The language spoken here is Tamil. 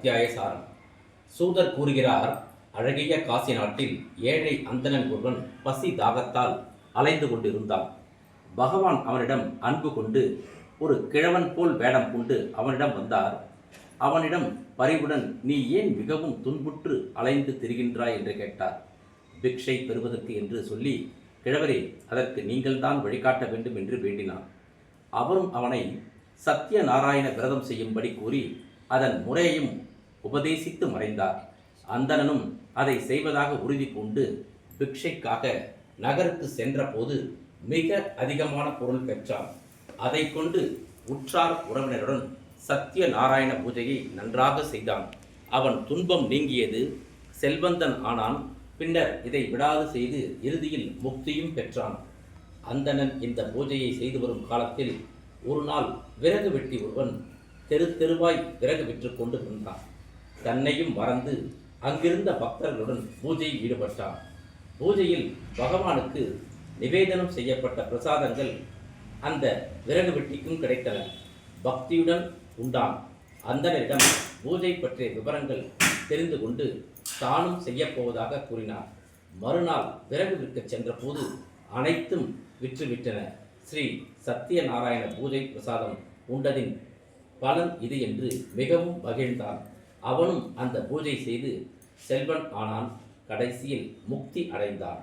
அத்தியாய சாரம். சூதர் கூறுகிறார், அழகிய காசி நாட்டில் ஏழை அந்தணன் ஒருவன் பசி தாகத்தால் அலைந்து கொண்டிருந்தான். பகவான் அவனிடம் அன்பு கொண்டு ஒரு கிழவன் போல் வேடம் கொண்டு அவனிடம் வந்தார். அவனிடம் பரிவுடன், நீ ஏன் மிகவும் துன்புற்று அலைந்து திரிகின்றாய் என்று கேட்டார். பிக்ஷை பெறுவதற்கு என்று சொல்லி, கிழவரே, அதற்கு நீங்கள்தான் வழிகாட்ட வேண்டும் என்று வேண்டினான். அவரும் அவனை சத்திய நாராயண விரதம் செய்யும்படி கூறி அதன் முறையையும் உபதேசித்து மறைந்தார். அந்தணனும் அதை செய்வதாக உறுதி கொண்டு பிக்ஷைக்காக நகருக்கு சென்ற போது மிக அதிகமான பொருள் பெற்றான். அதை கொண்டு உற்றார் உறவினருடன் சத்திய நாராயண பூஜையை நன்றாக செய்தான். அவன் துன்பம் நீங்கியது, செல்வந்தன் ஆனான். பின்னர் இதை விடாது செய்து இறுதியில் முக்தியும் பெற்றான். அந்தணன் இந்த பூஜையை செய்து வரும் காலத்தில் ஒரு நாள் விறகு வெட்டி ஒருவன் தெரு தெருவாய் விறகு விற்று கொண்டு நின்றான். தன்னையும் மறந்து அங்கிருந்த பக்தர்களுடன் பூஜையில் ஈடுபட்டான். பூஜையில் பகவானுக்கு நிவேதனம் செய்யப்பட்ட பிரசாதங்கள் அந்த விறகு வெட்டிக்கும் கிடைத்தன. பக்தியுடன் உண்டான். அந்தணரிடம் பூஜை பற்றிய விவரங்கள் தெரிந்து கொண்டு தானும் செய்யப்போவதாக கூறினார். மறுநாள் விறகு விற்க சென்ற போது அனைத்தும் விற்றுவிட்டன. ஸ்ரீ சத்தியநாராயண பூஜை பிரசாதம் உண்டதின் பலன் இது என்று மிகவும் மகிழ்ந்தான். அவனும் அந்த பூஜை செய்து செல்வன் ஆனான். கடைசியில் முக்தி அடைந்தான்.